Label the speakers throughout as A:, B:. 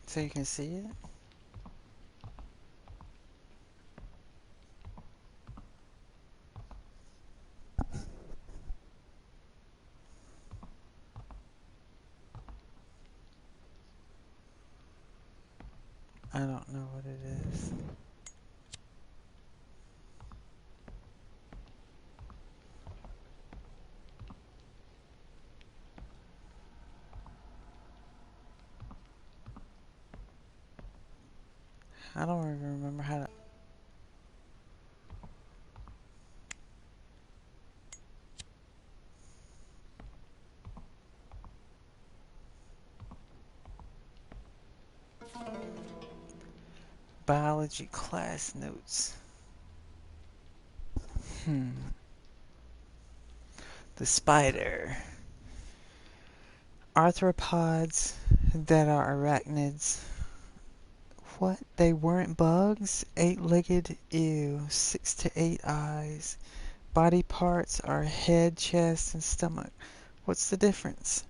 A: So you can see it? I don't know what it is. I don't even remember how to... Biology class notes. The spider. Arthropods that are arachnids. What? They weren't bugs? Eight-legged, ew. 6 to 8 eyes. Body parts are head, chest, and stomach. What's the difference?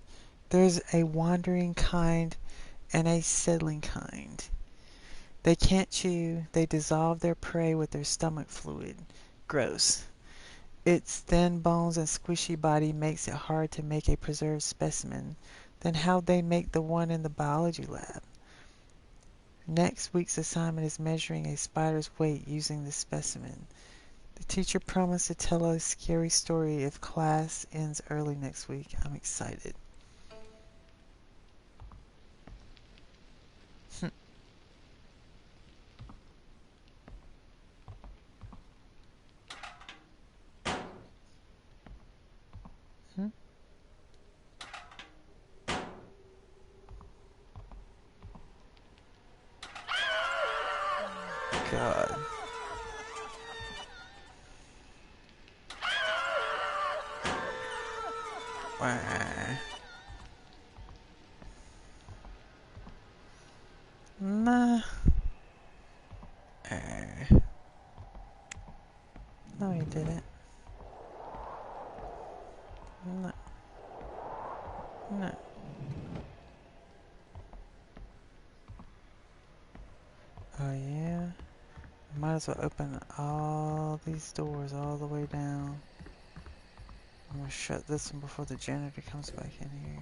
A: There's a wandering kind and a settling kind. They can't chew. They dissolve their prey with their stomach fluid. Gross. Its thin bones and squishy body makes it hard to make a preserved specimen. Then how'd they make the one in the biology lab? Next week's assignment is measuring a spider's weight using the specimen. The teacher promised to tell a scary story if class ends early next week. I'm excited. God. Wah. Nah. No, you didn't. No. No. Oh, yeah? Might as well open all these doors all the way down. I'm gonna shut this one before the janitor comes back in here.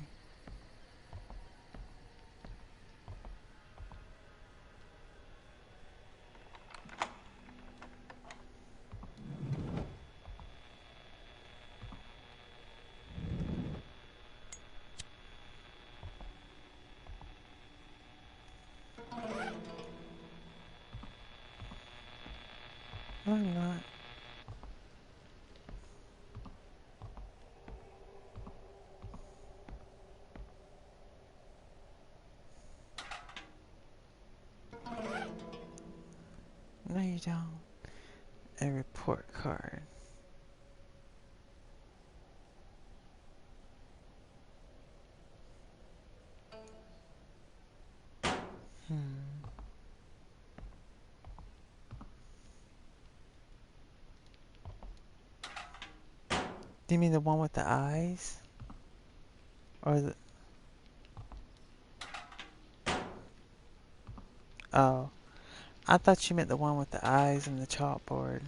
A: No, I'm not. No, you don't. A report card. Hmm. Do you mean the one with the eyes? Or the... Oh. I thought you meant the one with the eyes and the chalkboard.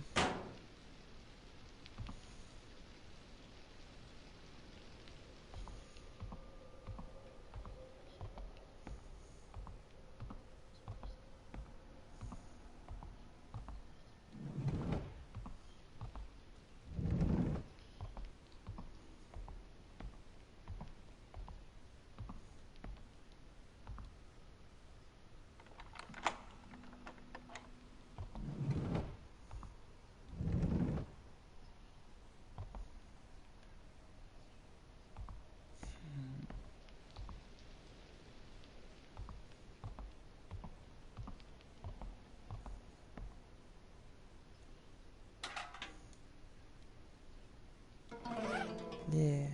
A: Yeah.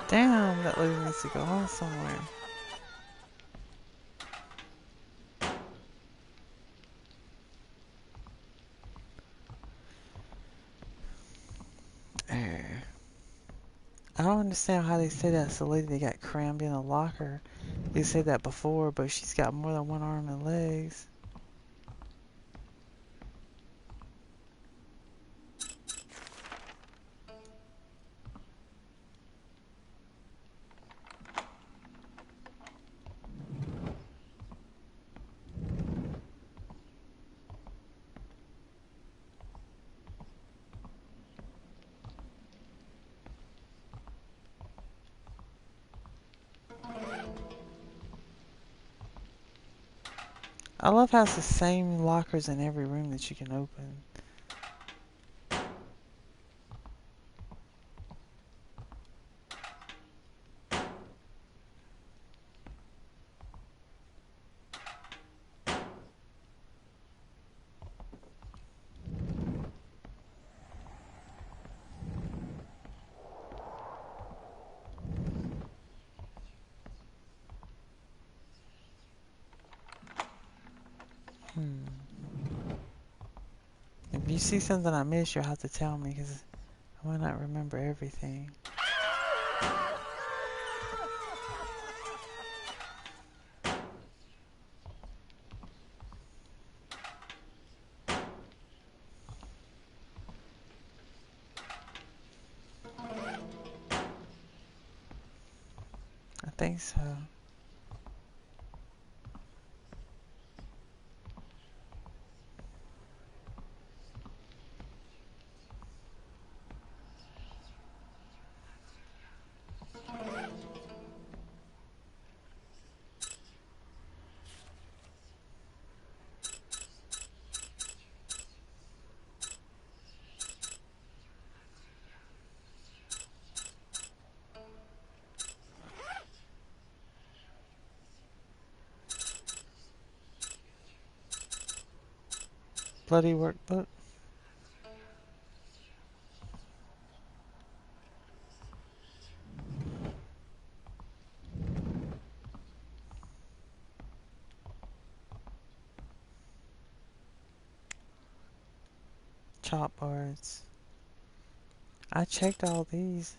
A: Damn, that lady needs to go on somewhere. I don't understand how they say that's the lady that got crammed in a locker. They said that before, but she's got more than one arm and legs. I love how it's the same lockers in every room that you can open. If you see something I missed, you'll have to tell me because I might not remember everything. I think so. Bloody workbook. Chalkboards. I checked all these.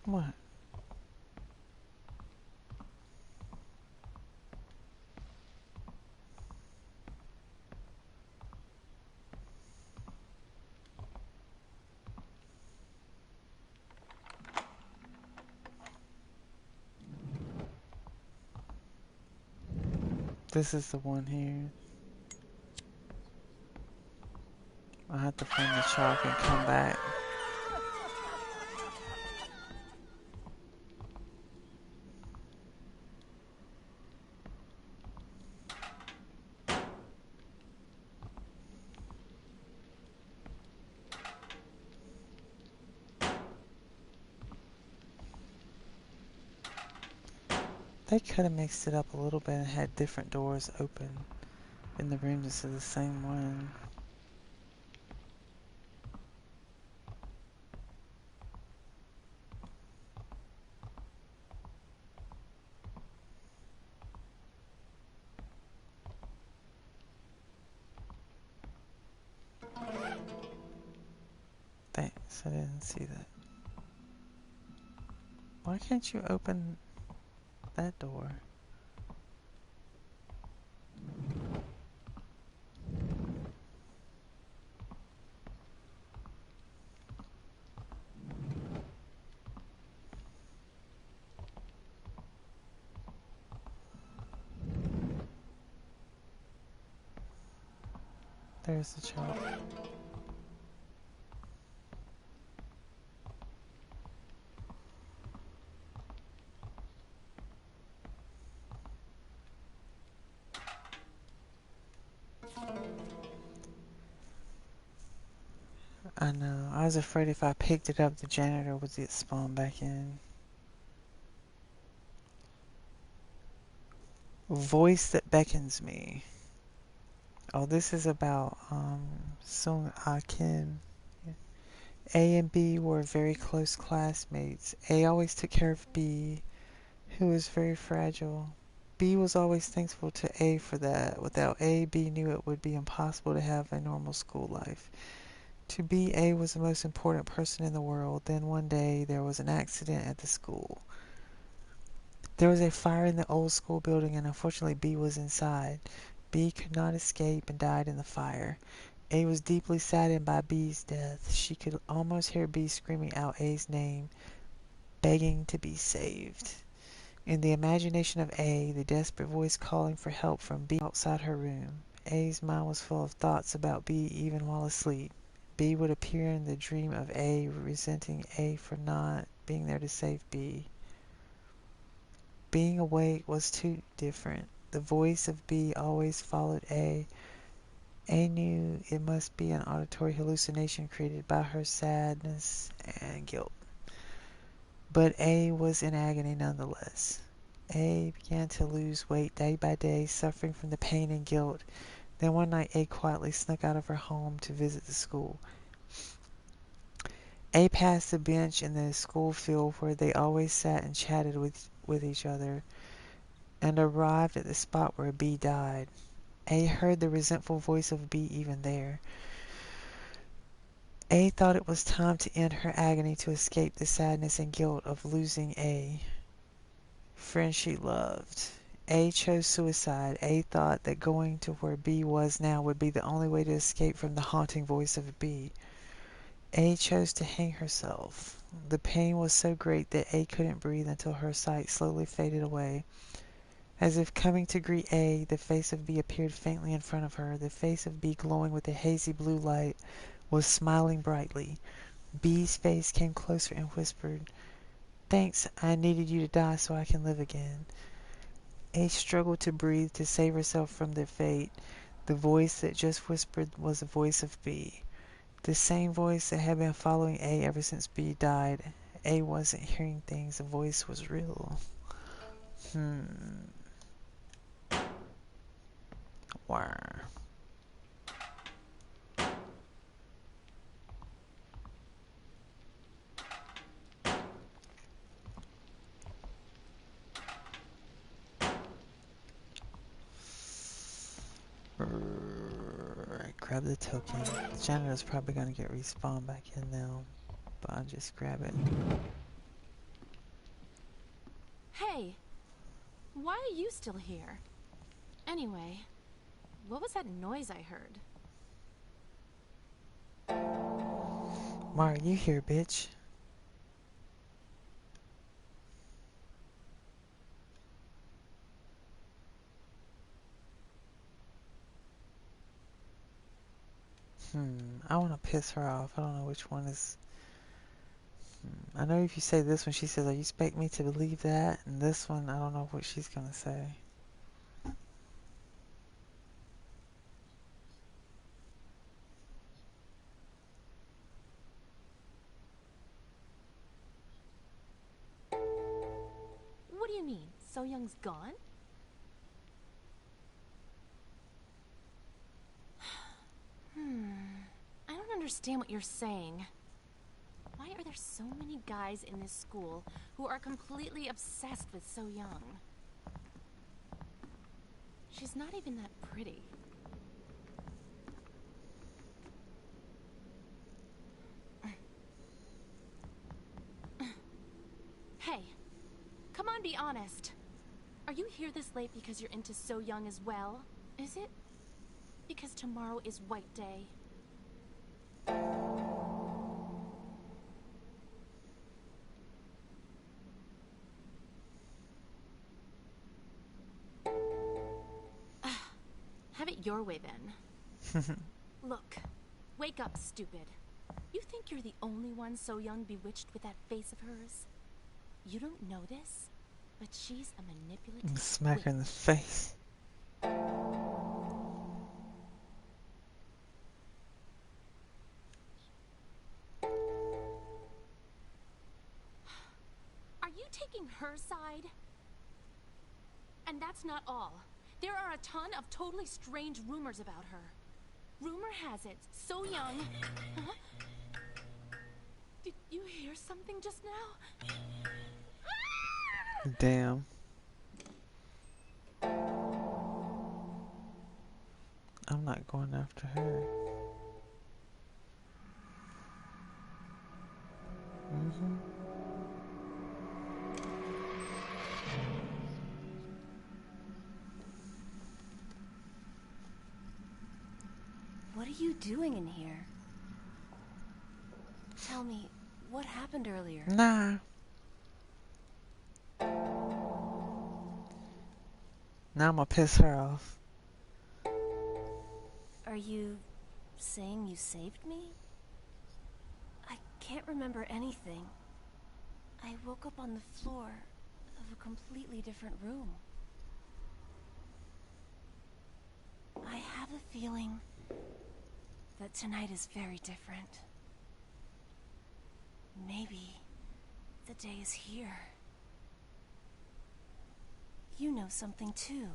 A: What? This is the one here. I have to find the chalk and come back. They could have mixed it up a little bit and had different doors open in the room instead of the same one. Thanks, I didn't see that. Why can't you open that door? There's the chalk. I know. I was afraid if I picked it up, the janitor would get spawned back in. Voice that beckons me. Oh, this is about Sung Ah Kim. A and B were very close classmates. A always took care of B, who was very fragile. B was always thankful to A for that. Without A, B knew it would be impossible to have a normal school life. To B, A was the most important person in the world. Then one day there was an accident at the school. There was a fire in the old school building and unfortunately B was inside. B could not escape and died in the fire. A was deeply saddened by B's death. She could almost hear B screaming out A's name, begging to be saved. In the imagination of A, the desperate voice calling for help from B outside her room. A's mind was full of thoughts about B even while asleep. B would appear in the dream of A, resenting A for not being there to save B. Being awake was too different. The voice of B always followed A. A knew it must be an auditory hallucination created by her sadness and guilt. But A was in agony nonetheless. A began to lose weight day by day, suffering from the pain and guilt. Then one night A quietly snuck out of her home to visit the school. A passed the bench in the school field where they always sat and chatted with each other, and arrived at the spot where B died. A heard the resentful voice of B even there. A thought it was time to end her agony to escape the sadness and guilt of losing a friend she loved. A chose suicide. A thought that going to where B was now would be the only way to escape from the haunting voice of B. A chose to hang herself. The pain was so great that A couldn't breathe until her sight slowly faded away. As if coming to greet A, the face of B appeared faintly in front of her. The face of B, glowing with a hazy blue light, was smiling brightly. B's face came closer and whispered, "Thanks, I needed you to die so I can live again." A struggled to breathe to save herself from their fate. The voice that just whispered was the voice of B. The same voice that had been following A ever since B died. A wasn't hearing things, the voice was real. Wow. Grab the token. The janitor's probably gonna get respawned back in now, but I'll just grab it.
B: Hey, why are you still here? Anyway, what was that noise I heard?
A: Why are you here, bitch? I want to piss her off. I don't know which one is... I know if you say this one, she says, "Are you expect me to believe that?" And this one, I don't know what she's gonna say.
B: What do you mean? So Young's gone? I don't understand what you're saying. Why are there so many guys in this school who are completely obsessed with So Young? She's not even that pretty. Hey, come on, be honest. Are you here this late because you're into So Young as well? Is it because tomorrow is White Day? Have it your way then. Look, wake up, stupid. You think you're the only one so young bewitched with that face of hers? You don't know this, but she's a manipulative
A: Smack her in the face.
B: Are you taking her side? And that's not all. There are a ton of totally strange rumors about her. Rumor has it, So Young... Huh? Did you hear something just now?
A: Damn. I'm not going after her.
C: What are you doing in here? Tell me, what happened earlier?
A: Nah. Now I'm gonna piss her off.
C: Are you saying you saved me? I can't remember anything. I woke up on the floor of a completely different room. I have a feeling that tonight is very different. Maybe the day is here. You know something too,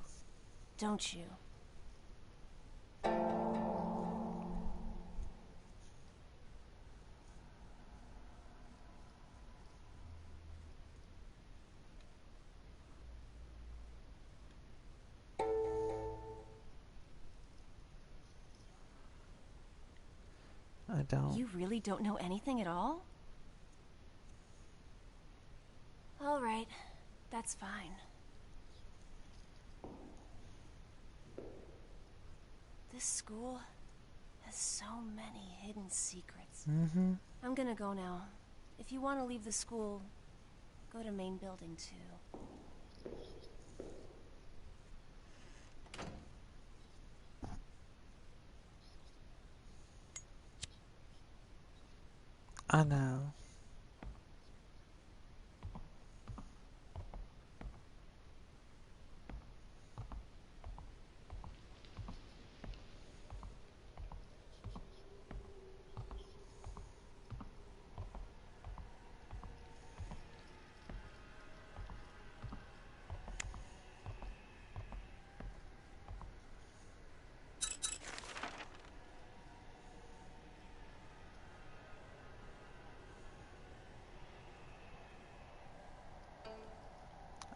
C: don't you?
A: I don't.
C: You really don't know anything at all? All right, that's fine. This school has so many hidden secrets. I'm gonna go now. If you want to leave the school, go to main building too.
A: I know.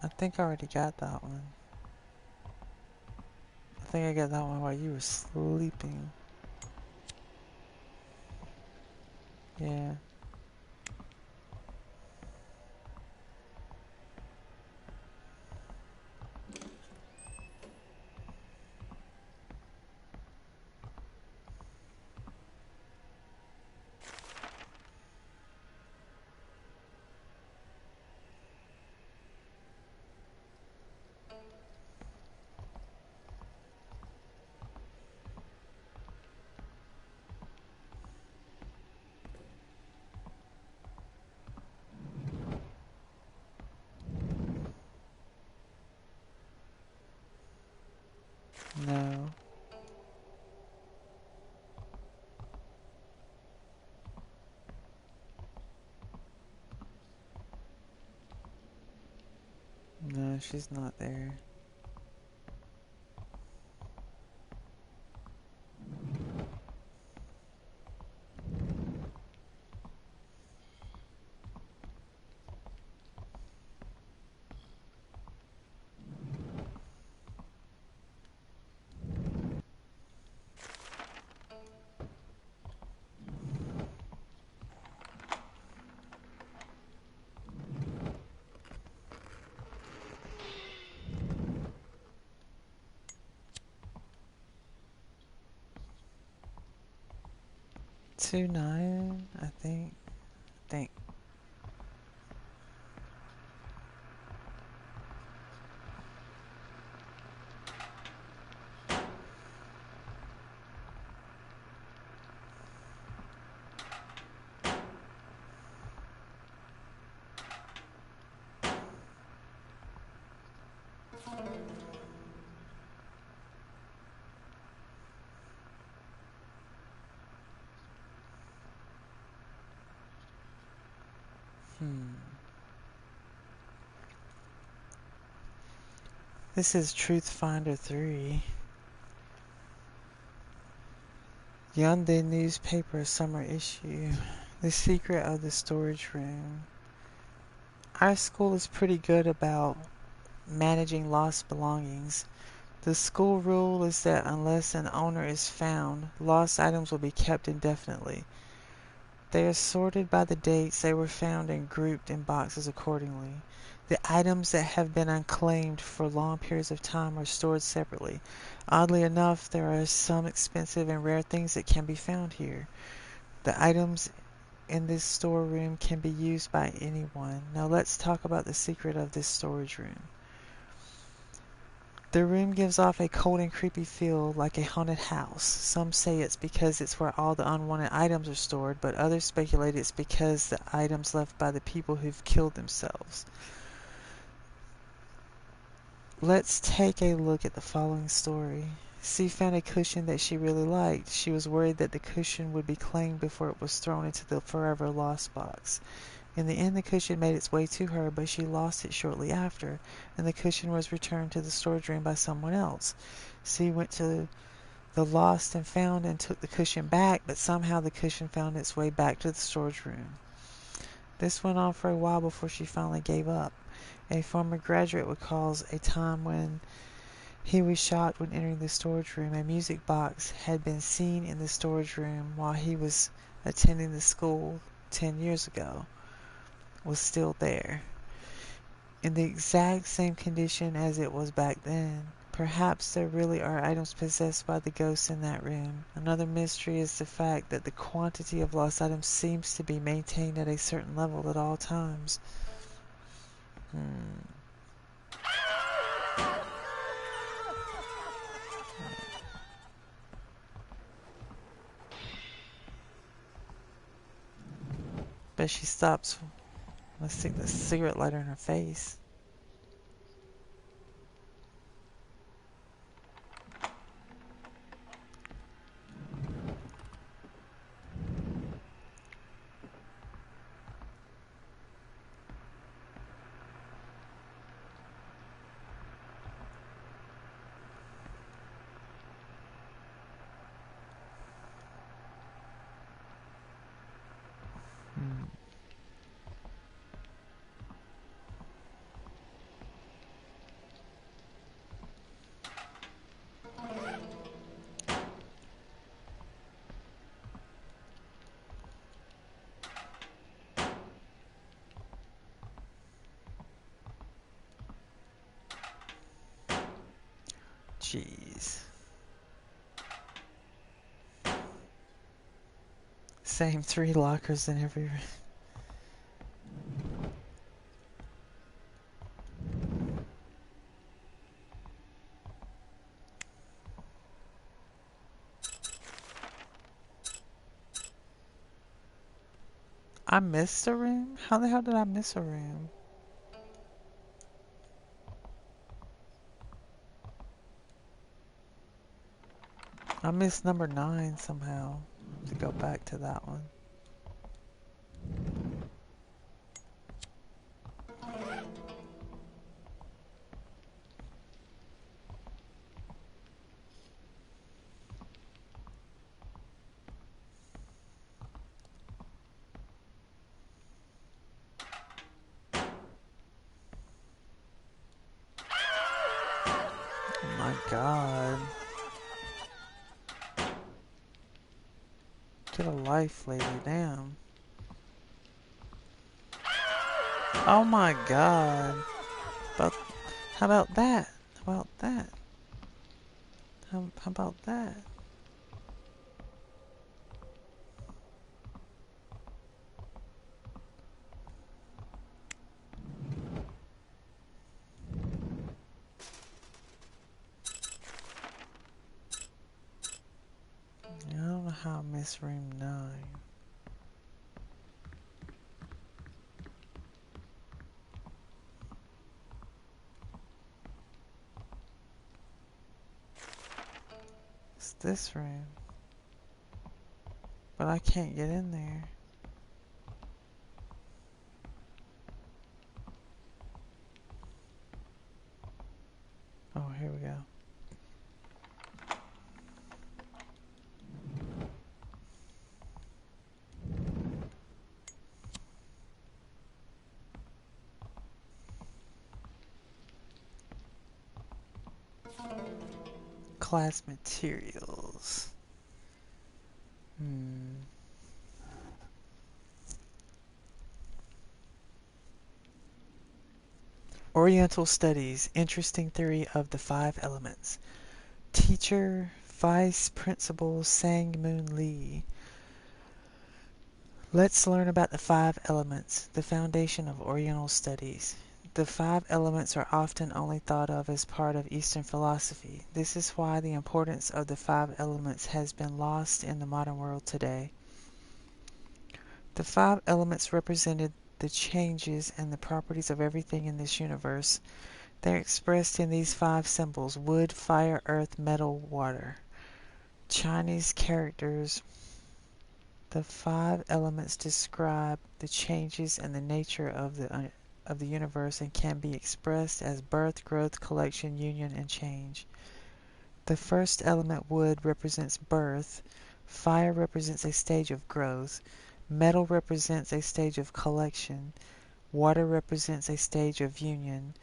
A: I think I already got that one. I think I got that one while you were sleeping. Yeah. No. No, she's not there. Two nine, I think. Hmm. This is Truth Finder 3. Yonde newspaper summer issue. The secret of the storage room. Our school is pretty good about managing lost belongings. The school rule is that unless an owner is found, lost items will be kept indefinitely. They are sorted by the dates they were found and grouped in boxes accordingly. The items that have been unclaimed for long periods of time are stored separately. Oddly enough, there are some expensive and rare things that can be found here. The items in this storeroom can be used by anyone. Now let's talk about the secret of this storage room. The room gives off a cold and creepy feel, like a haunted house. Some say it's because it's where all the unwanted items are stored, but others speculate it's because the items left by the people who've killed themselves. Let's take a look at the following story. C found a cushion that she really liked. She was worried that the cushion would be claimed before it was thrown into the forever lost box. In the end, the cushion made its way to her, but she lost it shortly after, and the cushion was returned to the storage room by someone else. C went to the lost and found and took the cushion back, but somehow the cushion found its way back to the storage room. This went on for a while before she finally gave up. A former graduate recalls a time when he was shocked when entering the storage room. A music box had been seen in the storage room while he was attending the school 10 years ago. Was still there, in the exact same condition as it was back then. Perhaps there really are items possessed by the ghosts in that room. Another mystery is the fact that the quantity of lost items seems to be maintained at a certain level at all times. But she stops. Let's stick the cigarette lighter in her face. Jeez. Same 3 lockers in every room. I missed a room? How the hell did I miss a room? I missed number 9 somehow. To go back to that one. Oh my god. Get a life, lady. Damn. Oh my god. But how about that? How about that? How about that? I don't know how I missed room 9. It's this room. But I can't get in there. Class materials. Oriental Studies. Interesting theory of the five elements. Teacher, Vice Principal Sang Moon Lee. Let's learn about the five elements, the foundation of Oriental studies. The five elements are often only thought of as part of Eastern philosophy. This is why the importance of the five elements has been lost in the modern world today. The five elements represented the changes and the properties of everything in this universe. They're expressed in these five symbols: wood, fire, earth, metal, water. Chinese characters. The five elements describe the changes and the nature of the universe and can be expressed as birth, growth, collection, union, and change. The first element, wood, represents birth. Fire represents a stage of growth. Metal represents a stage of collection. Water represents a stage of union.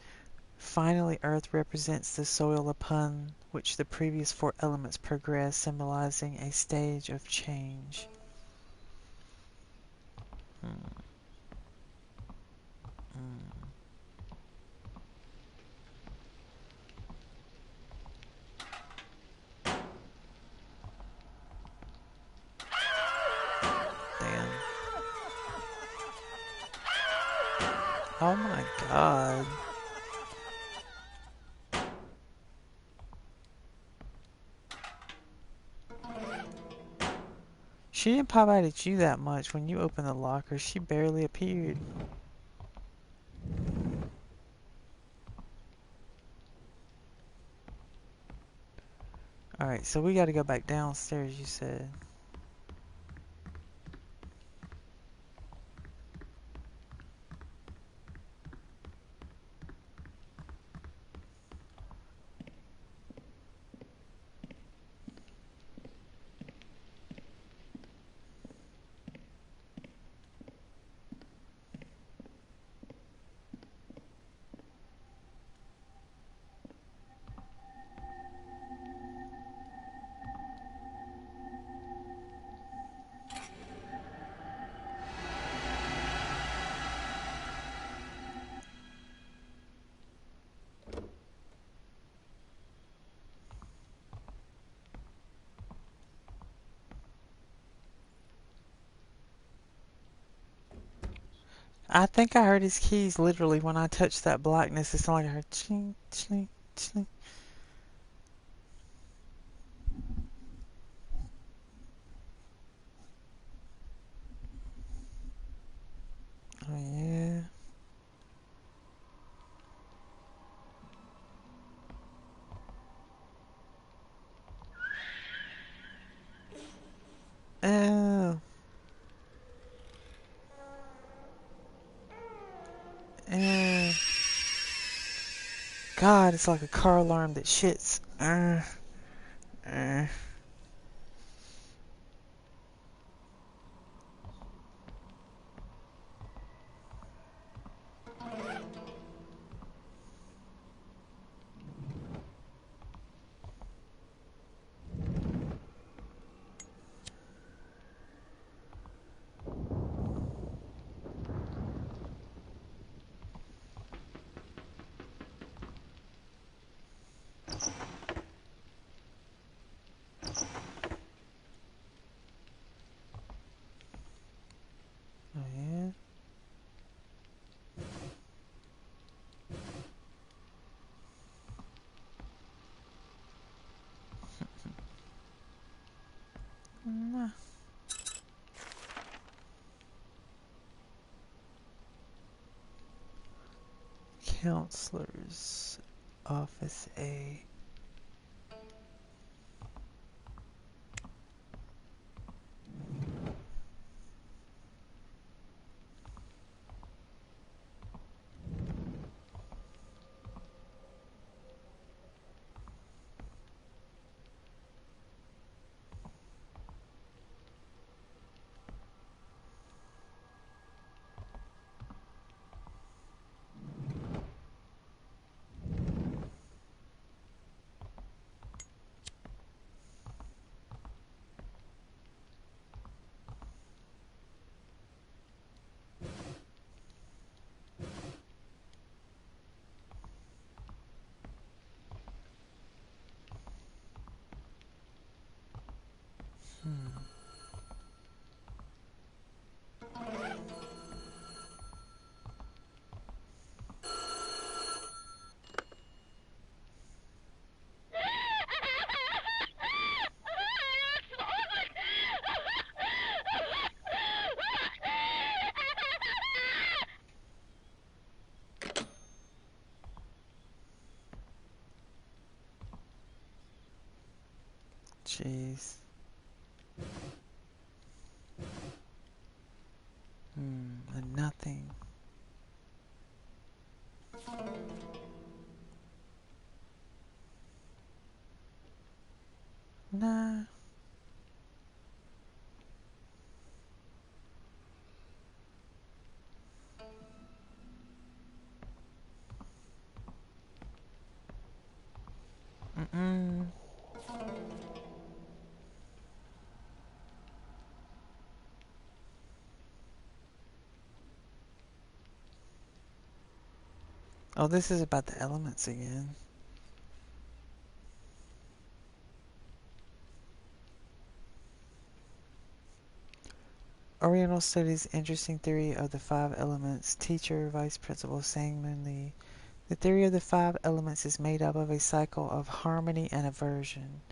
A: Finally, earth represents the soil upon which the previous four elements progress, symbolizing a stage of change. Damn. Oh my god. She didn't pop out at you that much when you opened the locker. She barely appeared. Alright, so we gotta go back downstairs, you said. I think I heard his keys literally when I touched that blackness. It sounded like I heard ching, ching, ching. Oh yeah. Oh. Oh. God, it's like a car alarm that shits. Uh. Oh yeah. Nah. Counselor's Office A. Jeez. And nothing. Nah. Mm-mm. Oh, this is about the elements again. Oriental Studies Interesting Theory of the Five Elements. Teacher, Vice Principal Sang Moon Lee. The theory of the five elements is made up of a cycle of harmony and aversion.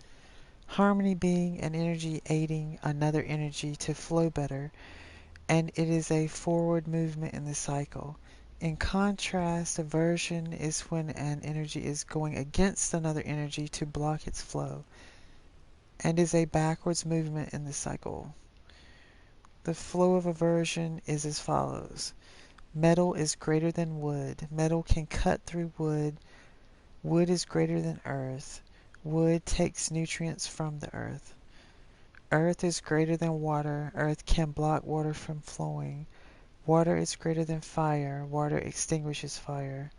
A: Harmony being an energy aiding another energy to flow better, and it is a forward movement in the cycle. In contrast, aversion is when an energy is going against another energy to block its flow, and is a backwards movement in the cycle. The flow of aversion is as follows. Metal is greater than wood. Metal can cut through wood. Wood is greater than earth. Wood takes nutrients from the earth. Earth is greater than water. Earth can block water from flowing. Water is greater than fire. Water extinguishes fire.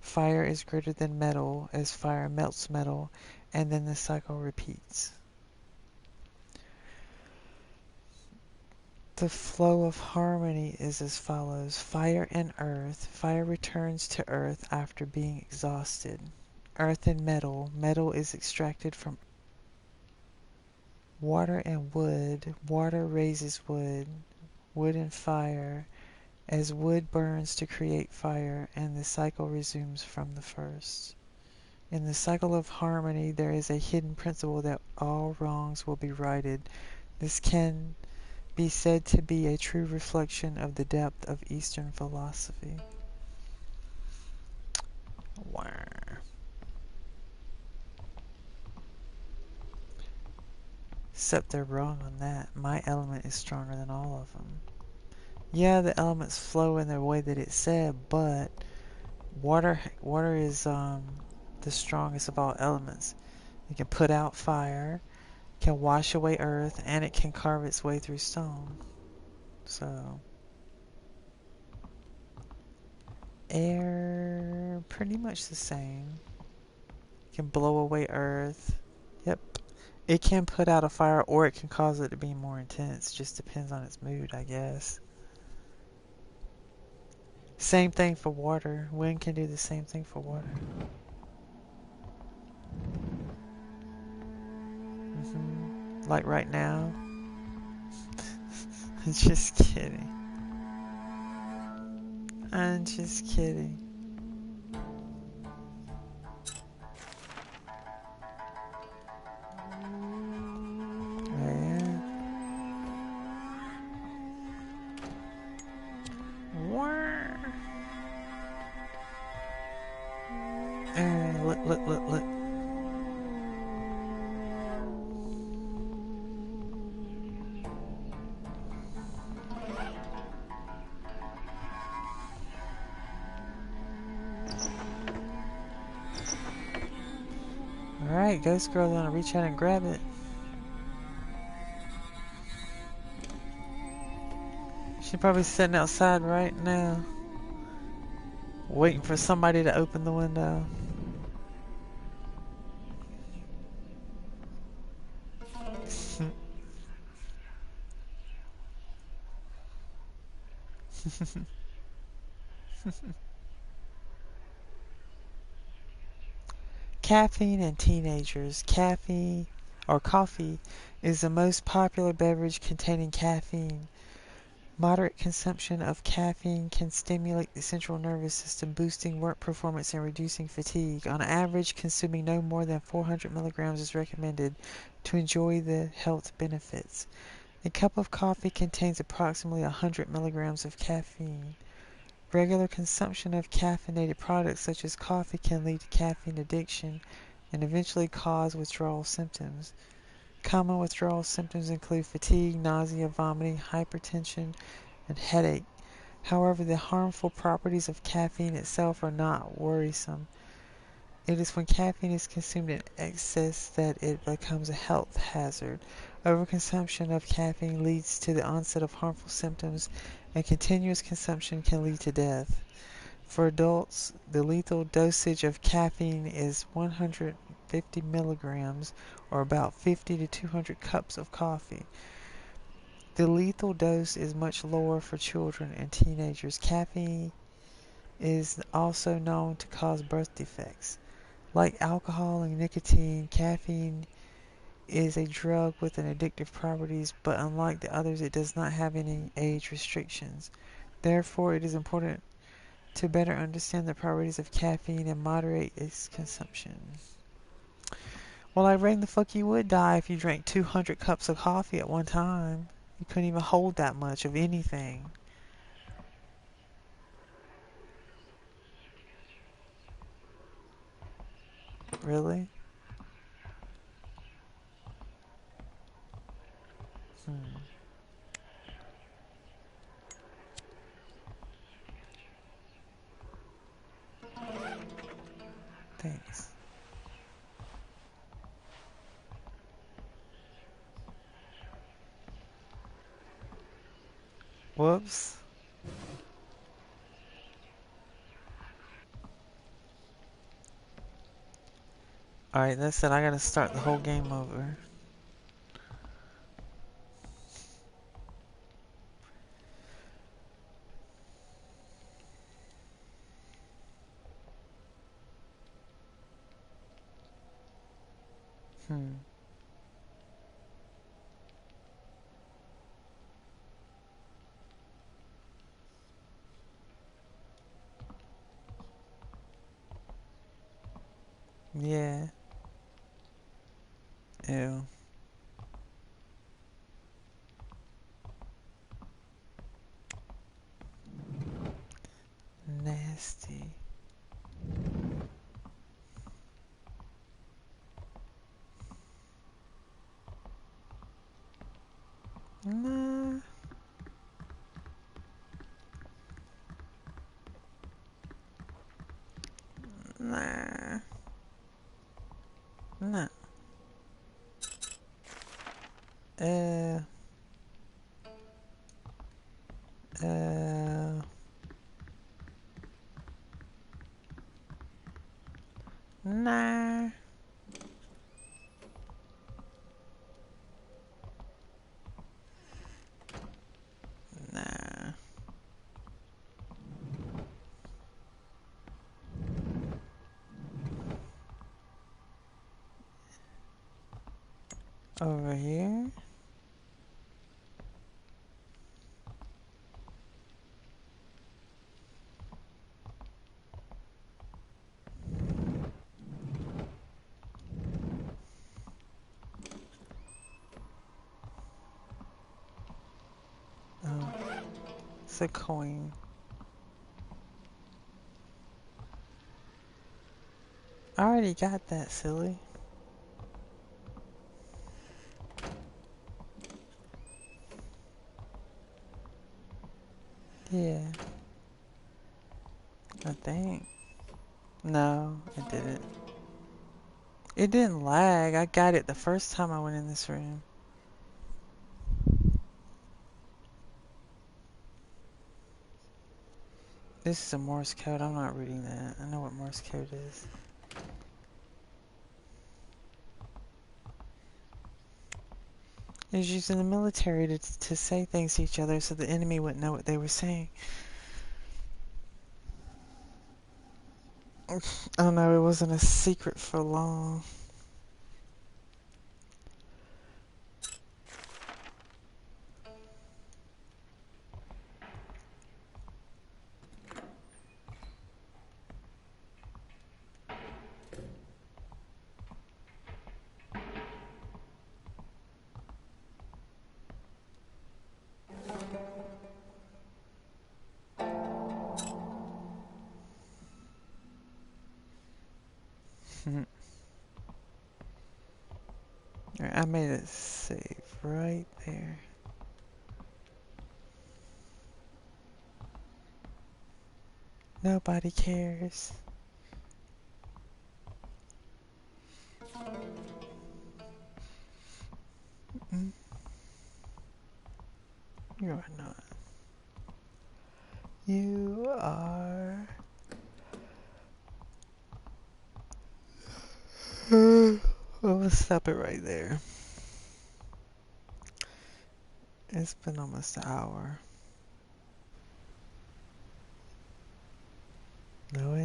A: Fire is greater than metal, as fire melts metal, and then the cycle repeats. The flow of harmony is as follows. Fire and earth. Fire returns to earth after being exhausted. Earth and metal. Metal is extracted from water and wood. Water raises wood. Wood and fire. As wood burns to create fire, and the cycle resumes from the first. In the cycle of harmony, there is a hidden principle that all wrongs will be righted. This can be said to be a true reflection of the depth of Eastern philosophy. Wow. Except they're wrong on that. My element is stronger than all of them. Yeah, the elements flow in the way that it said, but water is the strongest of all elements. It can put out fire, can wash away earth, and it can carve its way through stone. So air, pretty much the same. Can blow away earth. Yep. It can put out a fire or it can cause it to be more intense. Just depends on its mood, I guess. Same thing for water. Wind can do the same thing for water. Like right now. Just kidding. I'm just kidding. Look. Alright, Ghost Girl's gonna reach out and grab it. She's probably sitting outside right now, waiting for somebody to open the window. Caffeine and teenagers. Caffeine. or coffee, is the most popular beverage containing caffeine. Moderate consumption of caffeine can stimulate the central nervous system, boosting work performance and reducing fatigue. On average, consuming no more than 400 milligrams is recommended to enjoy the health benefits. A cup of coffee contains approximately 100 milligrams of caffeine. Regular consumption of caffeinated products such as coffee can lead to caffeine addiction and eventually cause withdrawal symptoms. Common withdrawal symptoms include fatigue, nausea, vomiting, hypertension, and headache. However, the harmful properties of caffeine itself are not worrisome. It is when caffeine is consumed in excess that it becomes a health hazard. Overconsumption of caffeine leads to the onset of harmful symptoms, and continuous consumption can lead to death. For adults, the lethal dosage of caffeine is 150 milligrams, or about 50 to 200 cups of coffee. The lethal dose is much lower for children and teenagers. Caffeine is also known to cause birth defects. Like alcohol and nicotine, caffeine is a drug with an addictive properties, but unlike the others, it does not have any age restrictions. Therefore, it is important to better understand the properties of caffeine and moderate its consumption. Well, I reckon the fuck you would die if you drank 200 cups of coffee at one time. You couldn't even hold that much of anything. Really? Hmm. Thanks. Whoops. Alright, that's it. I gotta start the whole game over. Hmm. Yeah. Ew. Nasty. Nah. Nah. Nah. Uh. Uh. Nah. Nah. Over here. Oh, it's a coin. I already got that, silly. Yeah. I think. No, it didn't. It didn't lag. I got it the first time I went in this room. This is a Morse code. I'm not reading that. I know what Morse code is. It was used in the military to say things to each other so the enemy wouldn't know what they were saying. Oh no, it wasn't a secret for long. Alright, I made it save right there. Nobody cares. Mm, you are not. You are. Well, let's stop it right there. It's been almost an hour. No, it